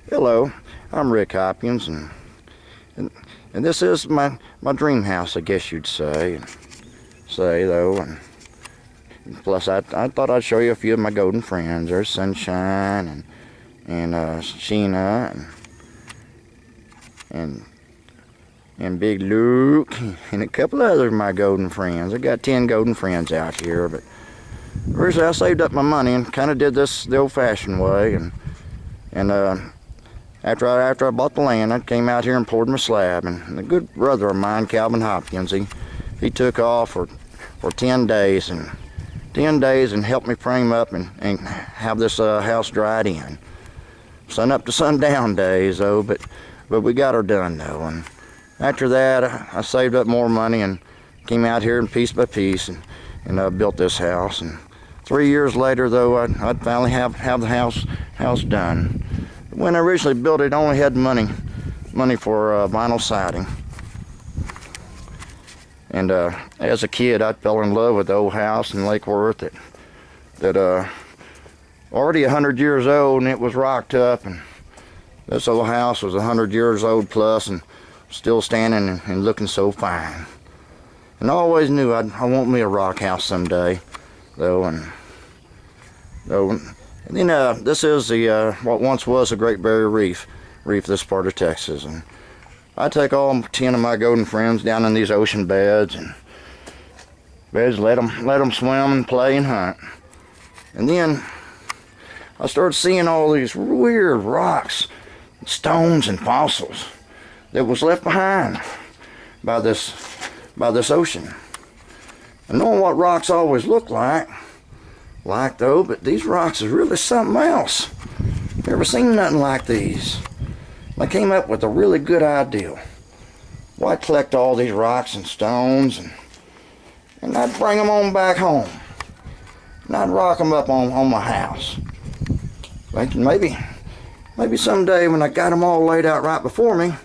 Hello, I'm Rick Hopkins, and, and this is my dream house, I guess you'd say. And plus, I thought I'd show you a few of my golden friends. There's Sunshine and Sheena and Big Luke and a couple other of my golden friends. I got 10 golden friends out here, but originally I saved up my money and kind of did this the old-fashioned way, and after I bought the land, I came out here and poured my slab, and a good brother of mine, Calvin Hopkins, he took off for 10 days and helped me frame up and have this house dried in. Sun up to sundown days, though, but we got her done, though. And after that, I saved up more money and came out here and piece by piece and built this house. And 3 years later, though, I'd finally have the house done. When I originally built it, I only had money for vinyl siding. And as a kid, I fell in love with the old house in Lake Worth that already 100 years old, and it was rocked up. And this old house was 100 years old plus and still standing and looking so fine. And I always knew I want me a rock house someday, though. And then this is the what once was the Great Barrier Reef, this part of Texas. And I take all 10 of my golden friends down in these ocean beds and let them swim and play and hunt. And then I started seeing all these weird rocks, stones, and fossils that was left behind by this ocean. And knowing what rocks always look like though, but these rocks is really something else. Never seen nothing like these. I came up with a really good idea. Well, I'd collect all these rocks and stones and I'd bring them on back home. And I'd rock them up on my house. Thinking maybe someday when I got them all laid out right before me,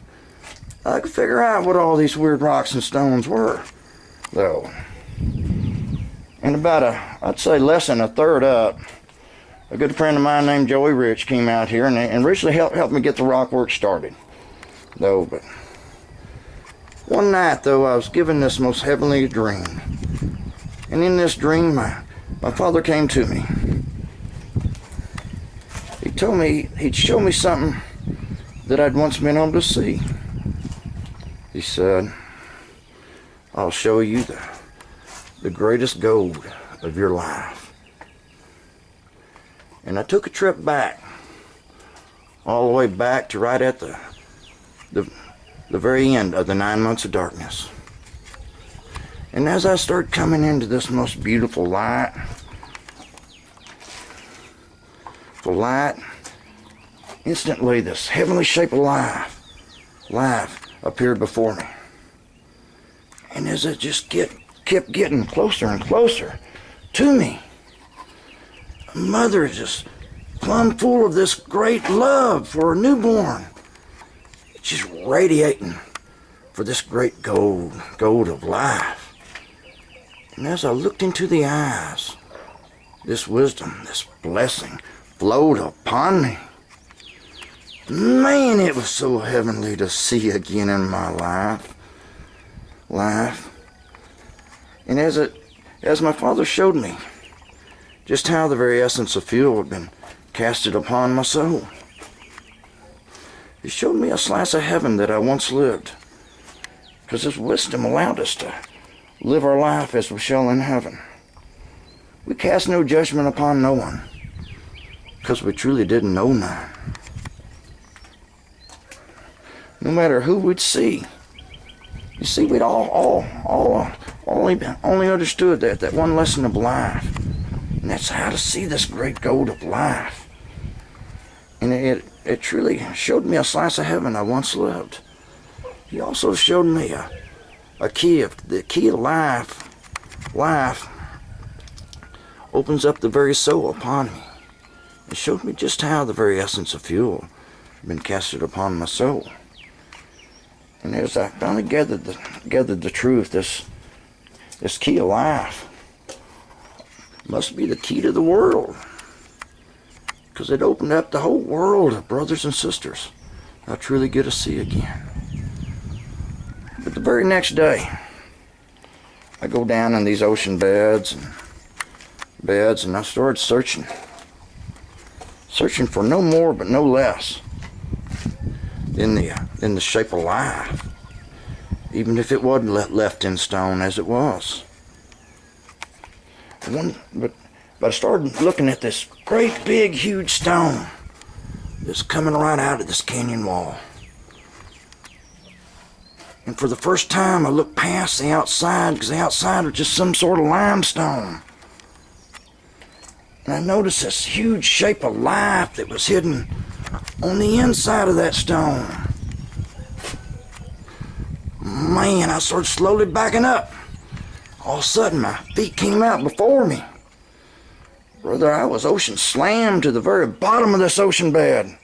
I could figure out what all these weird rocks and stones were, though. And about I'd say less than a third up, a good friend of mine named Joey Rich came out here and richly helped me get the rock work started, though. But one night, though, I was given this most heavenly dream. And in this dream, my father came to me. He told me he'd show me something that I'd once been able to see. He said, "I'll show you the greatest gold of your life." And I took a trip back, all the way back to right at the very end of the 9 months of darkness. And as I started coming into this most beautiful light, instantly this heavenly shape of life appeared before me. And as it just kept getting closer and closer to me, a mother just plumb full of this great love for her newborn, just radiating for this great gold of life. And as I looked into the eyes, this wisdom, this blessing flowed upon me. Man, it was so heavenly to see again in my life. And as my father showed me just how the very essence of fuel had been casted upon my soul, he showed me a slice of heaven that I once lived, because his wisdom allowed us to live our life as we shall in heaven. We cast no judgment upon no one, because we truly didn't know none. No matter who we'd see, you see, we'd all only understood that one lesson of life, and that's how to see this great gold of life. And it truly showed me a slice of heaven I once lived. He also showed me the key of life. Life opens up the very soul upon me. It showed me just how the very essence of fuel had been casted upon my soul. And as I finally gathered the truth, this key of life must be the key to the world. because it opened up the whole world of brothers and sisters I truly get to see again. But the very next day, I go down in these ocean beds, and I started searching for no more but no less than the shape of life, even if it wasn't left in stone as it was. But I started looking at this great big huge stone that's coming right out of this canyon wall. And for the first time I looked past the outside, because the outside was just some sort of limestone. And I noticed this huge shape of life that was hidden on the inside of that stone. Man, I started slowly backing up. All of a sudden, my feet came out before me. Brother, I was ocean slammed to the very bottom of this ocean bed.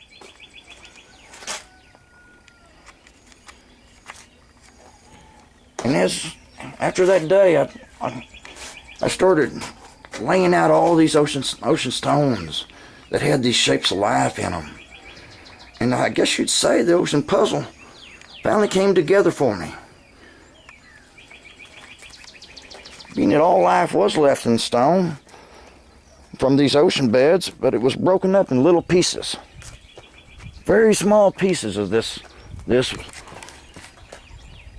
And after that day, I started laying out all these ocean stones that had these shapes of life in them. And I guess you'd say the ocean puzzle finally came together for me. Being that all life was left in stone from these ocean beds, but it was broken up in little pieces. Very small pieces of this.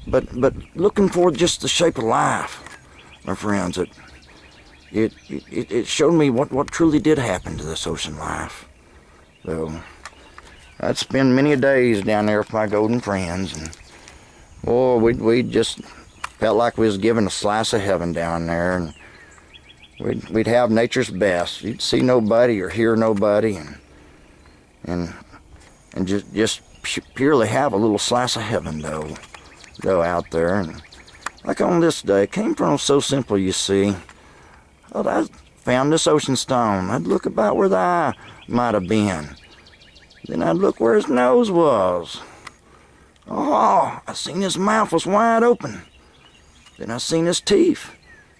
But looking for just the shape of life, my friends, it showed me what truly did happen to this ocean life. So I'd spend many days down there with my golden friends, and we just felt like we was given a slice of heaven down there, and we'd have nature's best. You'd see nobody or hear nobody, and just purely have a little slice of heaven though out there. And like on this day, it came from so simple, you see. Well, I found this ocean stone. I'd look about where the eye might have been. Then I'd look where his nose was. Oh, I seen his mouth was wide open. Then I seen his teeth.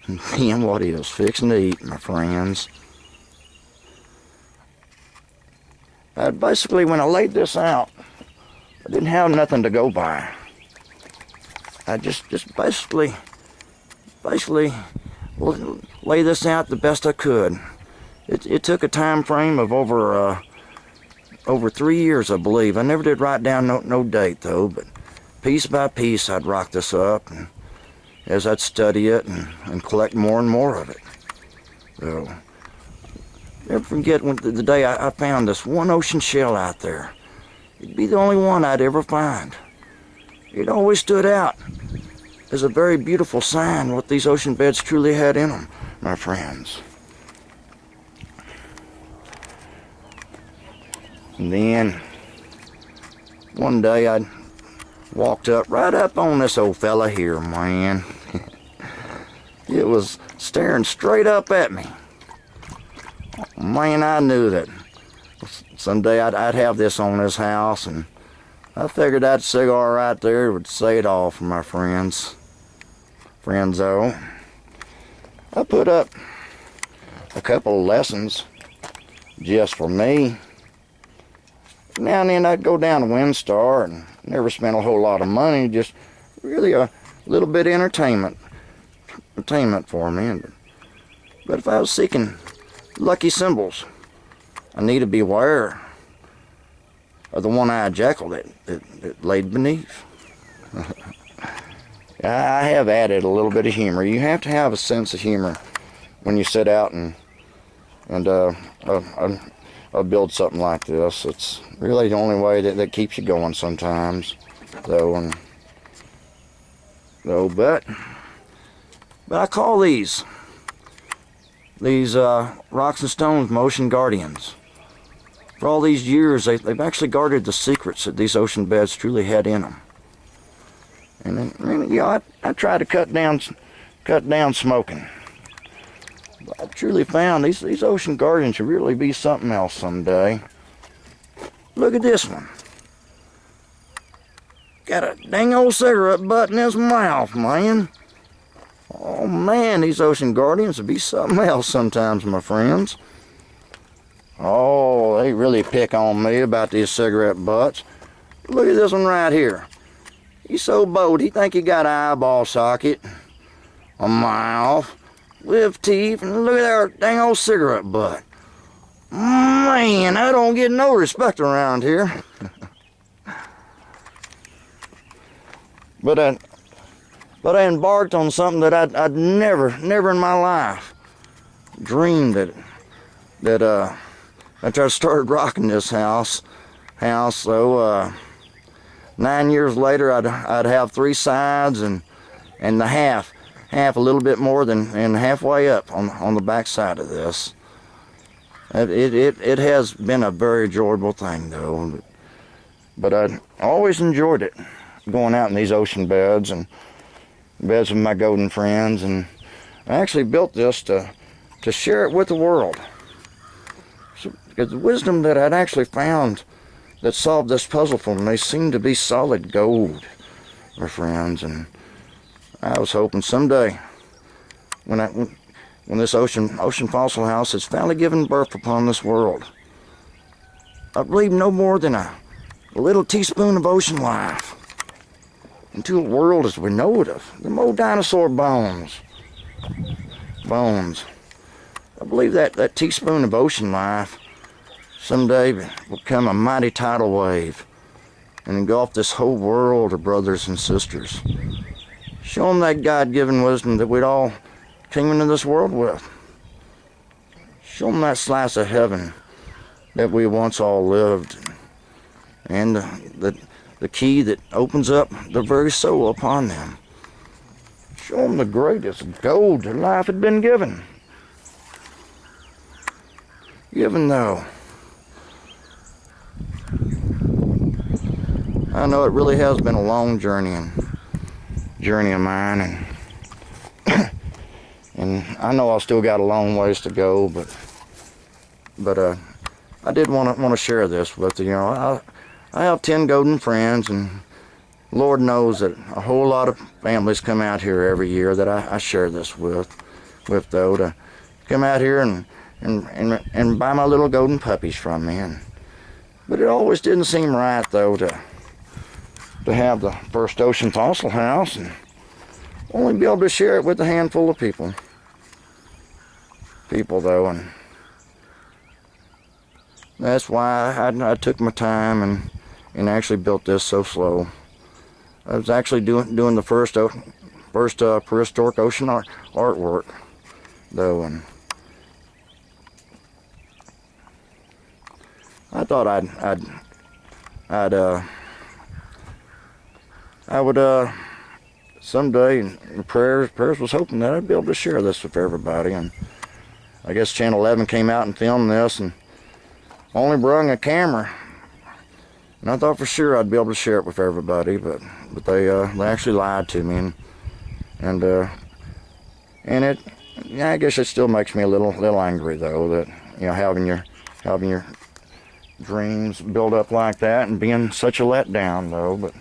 And then what he was fixing to eat, my friends. Basically, when I laid this out, I didn't have nothing to go by. I just basically lay this out the best I could. It took a time frame of over 3 years, I believe. I never did write down no date though, but piece by piece I'd rock this up, and as I'd study it and collect more and more of it. So never forget the day I found this one ocean shell out there. It'd be the only one I'd ever find. It always stood out as a very beautiful sign what these ocean beds truly had in them, my friends. And then one day I walked right up on this old fella here, man. It was staring straight up at me. Man, I knew that someday I'd have this on this house, and I figured that cigar right there would say it all for my friends. Friendzo. I put up a couple of lessons just for me. Now and then I'd go down to WinStar and never spent a whole lot of money, just really a little bit of entertainment for me. But if I was seeking lucky symbols, I need to be aware of the one-eyed jackal that laid beneath. I have added a little bit of humor. You have to have a sense of humor when you set out and build something like this. It's really the only way that keeps you going sometimes, though. But I call these rocks and stones my ocean guardians. For all these years, they've actually guarded the secrets that these ocean beds truly had in them. And then, I try to cut down smoking. But I truly found these ocean guardians should really be something else someday. Look at this one. Got a dang old cigarette butt in his mouth, man. Oh man, these ocean guardians would be something else sometimes, my friends. Oh, they really pick on me about these cigarette butts. Look at this one right here. He's so bold, he think he got an eyeball socket, a mouth, with teeth, and look at that dang old cigarette butt. Man, I don't get no respect around here. But I embarked on something that I'd never in my life dreamed that after I started rocking this house. So 9 years later, I'd have 3 sides and the half a little bit more than and halfway up on the back side of this. It has been a very enjoyable thing though, but I always enjoyed it, going out in these ocean beds and beds with my golden friends, and I actually built this to share it with the world. So, because the wisdom that I'd actually found that solved this puzzle for me seemed to be solid gold, my friends, and I was hoping someday when this ocean fossil house has finally given birth upon this world, I believe no more than a little teaspoon of ocean life into a world as we know it of the old dinosaur bones. I believe that teaspoon of ocean life someday will become a mighty tidal wave and engulf this whole world of brothers and sisters. Show them that God-given wisdom that we'd all came into this world with. Show them that slice of heaven that we once all lived, and the key that opens up the very soul upon them. Show them the greatest gold their life had been given. Even though I know it really has been a long journey of mine, and I know I still got a long ways to go, but I did want to share this with you. You know, I have 10 golden friends, and Lord knows that a whole lot of families come out here every year that I share this with though, to come out here and buy my little golden puppies from me. But it always didn't seem right though to have the first ocean fossil house and only be able to share it with a handful of people though, and that's why I took my time and actually built this so slow. I was actually doing the first prehistoric ocean artwork though, and I thought I would someday, in prayers was hoping that I'd be able to share this with everybody. And I guess Channel 11 came out and filmed this and only brought a camera, and I thought for sure I'd be able to share it with everybody, but they actually lied to me, and it, yeah, I guess it still makes me a little angry though, that, you know, having your dreams build up like that and being such a letdown though.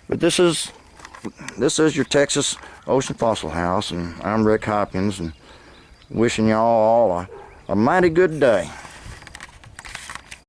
But this is your Texas Ocean Fossil House, and I'm Rick Hopkins, and wishing y'all all a mighty good day.